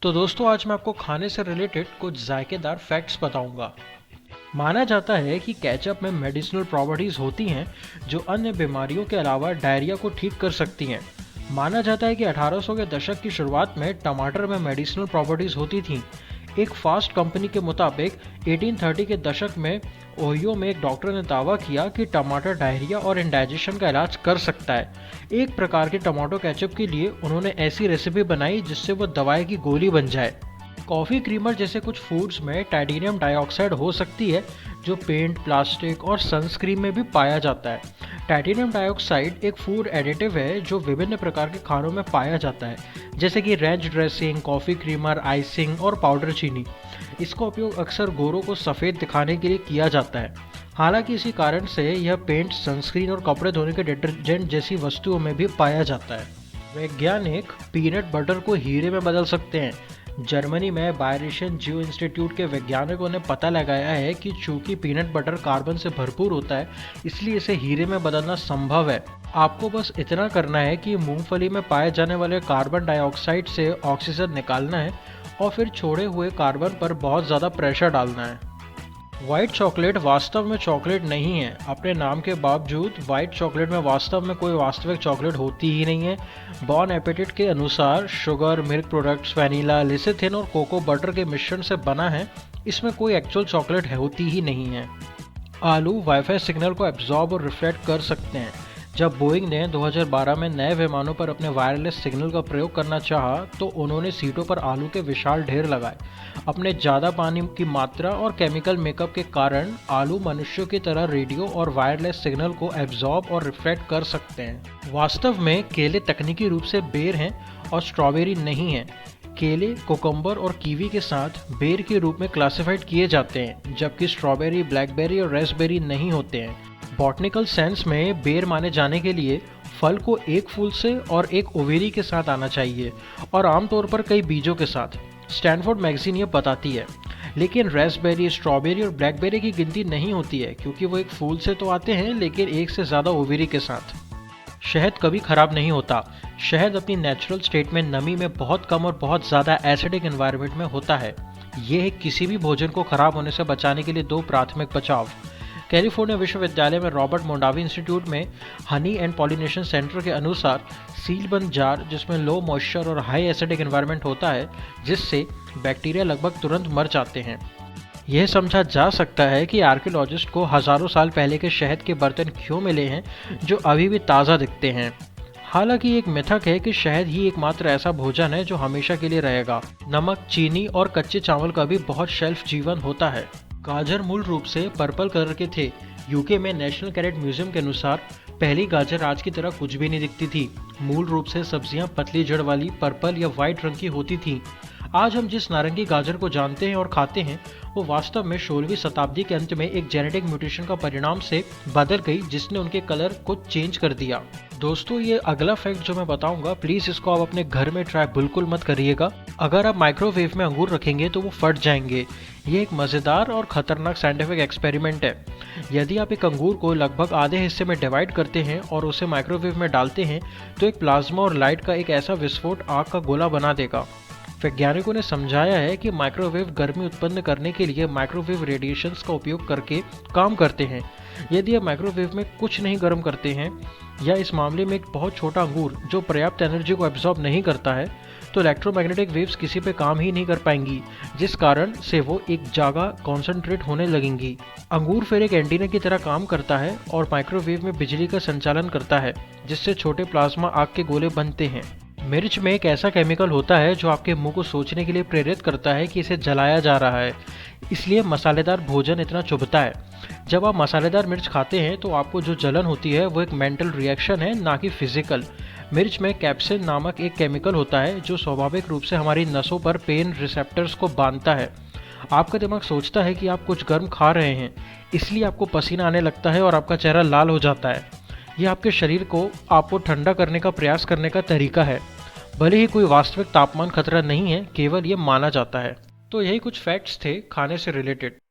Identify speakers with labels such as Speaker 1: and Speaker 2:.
Speaker 1: तो दोस्तों आज मैं आपको खाने से रिलेटेड कुछ जायकेदार फैक्ट्स बताऊंगा। माना जाता है कि केचप में मेडिसिनल प्रॉपर्टीज होती हैं जो अन्य बीमारियों के अलावा डायरिया को ठीक कर सकती हैं। माना जाता है कि 1800 के दशक की शुरुआत में टमाटर में मेडिसिनल प्रॉपर्टीज होती थीं। एक फास्ट कंपनी के मुताबिक 1830 के दशक में ओहियो में एक डॉक्टर ने दावा किया कि टमाटर डायरिया और इंडाइजेशन का इलाज कर सकता है। एक प्रकार के टमाटो केचप के लिए उन्होंने ऐसी रेसिपी बनाई जिससे वो दवाई की गोली बन जाए। कॉफ़ी क्रीमर जैसे कुछ फूड्स में टाइटेनियम डाइऑक्साइड हो सकती है जो पेंट, प्लास्टिक और सनस्क्रीन में भी पाया जाता है। टाइटेनियम डाइऑक्साइड एक फूड एडिटिव है जो विभिन्न प्रकार के खानों में पाया जाता है, जैसे कि ranch dressing, coffee creamer, icing और पाउडर चीनी। इसका उपयोग अक्सर गोरों को सफ़ेद दिखाने के लिए किया जाता है। हालांकि इसी कारण से यह पेंट, सनस्क्रीन और कपड़े धोने के डिटर्जेंट जैसी वस्तुओं में भी पाया जाता है। वैज्ञानिक पीनट बटर को हीरे में बदल सकते हैं। जर्मनी में बायरिशन जियो इंस्टीट्यूट के वैज्ञानिकों ने पता लगाया है कि चूंकि पीनट बटर कार्बन से भरपूर होता है, इसलिए इसे हीरे में बदलना संभव है। आपको बस इतना करना है कि मूंगफली में पाए जाने वाले कार्बन डाइऑक्साइड से ऑक्सीजन निकालना है और फिर छोड़े हुए कार्बन पर बहुत ज़्यादा प्रेशर डालना है। व्हाइट चॉकलेट वास्तव में चॉकलेट नहीं है। अपने नाम के बावजूद व्हाइट चॉकलेट में वास्तव में कोई वास्तविक चॉकलेट होती ही नहीं है। बॉन एपेटिट के अनुसार शुगर, मिल्क प्रोडक्ट्स, वैनिला, लिसिथिन और कोको बटर के मिश्रण से बना है। इसमें कोई एक्चुअल चॉकलेट होती ही नहीं है। आलू वाईफाई सिग्नल को एब्जॉर्ब और रिफ्लेक्ट कर सकते हैं। जब बोइंग ने 2012 में नए विमानों पर अपने वायरलेस सिग्नल का प्रयोग करना चाहा तो उन्होंने सीटों पर आलू के विशाल ढेर लगाए। अपने ज़्यादा पानी की मात्रा और केमिकल मेकअप के कारण आलू मनुष्यों की तरह रेडियो और वायरलेस सिग्नल को एब्जॉर्ब और रिफ्लेक्ट कर सकते हैं। वास्तव में केले तकनीकी रूप से बेर हैं और स्ट्रॉबेरी नहीं हैं। केले, कोकम्बर और कीवी के साथ बेर के रूप में क्लासिफाइड किए जाते हैं, जबकि स्ट्रॉबेरी, ब्लैकबेरी और रेस्पबेरी नहीं होते हैं। बॉटनिकल सेंस में बेर माने जाने के लिए फल को एक फूल से और एक ओवेरी के साथ आना चाहिए और आमतौर पर कई बीजों के साथ। स्टैनफोर्ड मैगजीन ये बताती है। लेकिन रेस्पबेरी, स्ट्रॉबेरी और ब्लैकबेरी की गिनती नहीं होती है क्योंकि वो एक फूल से तो आते हैं लेकिन एक से ज़्यादा ओवेरी के साथ। शहद कभी खराब नहीं होता। शहद अपनी नेचुरल स्टेट में नमी में बहुत कम और बहुत ज़्यादा एसिडिक एनवायरनमेंट में होता है। ये है किसी भी भोजन को खराब होने से बचाने के लिए दो प्राथमिक बचाव। कैलिफोर्निया विश्वविद्यालय में रॉबर्ट मोंडावी इंस्टीट्यूट में हनी एंड पॉलिनेशन सेंटर के अनुसार सीलबंद जार जिसमें लो मॉइस्चर और हाई एसिडिक एनवायरनमेंट होता है, जिससे बैक्टीरिया लगभग तुरंत मर जाते हैं। यह समझा जा सकता है कि आर्कियोलॉजिस्ट को हजारों साल पहले के शहद के बर्तन क्यों मिले हैं जो अभी भी ताज़ा दिखते हैं। हालांकि एक मिथक है कि शहद ही एकमात्र ऐसा भोजन है जो हमेशा के लिए रहेगा। नमक, चीनी और कच्चे चावल का भी बहुत शेल्फ जीवन होता है। गाजर मूल रूप से पर्पल कलर के थे। यूके में नेशनल कैरेट म्यूजियम के अनुसार पहली गाजर आज की तरह कुछ भी नहीं दिखती थी। मूल रूप से सब्जियां पतली जड़ वाली पर्पल या वाइट रंग की होती थीं। आज हम जिस नारंगी गाजर को जानते हैं और खाते हैं वो वास्तव में 16वीं शताब्दी के अंत में एक जेनेटिक म्यूटेशन का परिणाम से बदल गई जिसने उनके कलर को चेंज कर दिया। दोस्तों, ये अगला फैक्ट जो मैं बताऊंगा, प्लीज इसको आप अपने घर में ट्राई बिल्कुल मत करिएगा। अगर आप माइक्रोवेव में अंगूर रखेंगे तो वो फट जाएंगे। ये एक मज़ेदार और खतरनाक साइंटिफिक एक्सपेरिमेंट है। यदि आप एक अंगूर को लगभग आधे हिस्से में डिवाइड करते हैं और उसे माइक्रोवेव में डालते हैं तो एक प्लाज्मा और लाइट का एक ऐसा विस्फोट आग का गोला बना देगा। वैज्ञानिकों ने समझाया है कि माइक्रोवेव गर्मी उत्पन्न करने के लिए माइक्रोवेव रेडिएशंस का उपयोग करके काम करते हैं। यदि आप माइक्रोवेव में कुछ नहीं गर्म करते हैं या इस मामले में एक बहुत छोटा अंगूर जो पर्याप्त एनर्जी को एब्जॉर्ब नहीं करता है, तो इलेक्ट्रोमैग्नेटिक वेव्स किसी पे काम ही नहीं कर पाएंगी, जिस कारण से वो एक जगह कॉन्सेंट्रेट होने लगेंगी। अंगूर फिर एक एंटीना की तरह काम करता है और माइक्रोवेव में बिजली का संचालन करता है, जिससे छोटे प्लाज्मा आग के गोले बनते हैं। मिर्च में एक ऐसा केमिकल होता है जो आपके मुंह को सोचने के लिए प्रेरित करता है कि इसे जलाया जा रहा है, इसलिए मसालेदार भोजन इतना चुभता है। जब आप मसालेदार मिर्च खाते हैं तो आपको जो जलन होती है वो एक मेंटल रिएक्शन है, ना कि फिजिकल। मिर्च में कैप्सिन नामक एक केमिकल होता है जो स्वाभाविक रूप से हमारी नसों पर पेन रिसेप्टर्स को बांधता है। आपका दिमाग सोचता है कि आप कुछ गर्म खा रहे हैं, इसलिए आपको पसीना आने लगता है और आपका चेहरा लाल हो जाता है। यह आपके शरीर को आपको ठंडा करने का प्रयास करने का तरीका है। भले ही कोई वास्तविक तापमान खतरा नहीं है, केवल ये माना जाता है। तो यही कुछ फैक्ट्स थे खाने से रिलेटेड।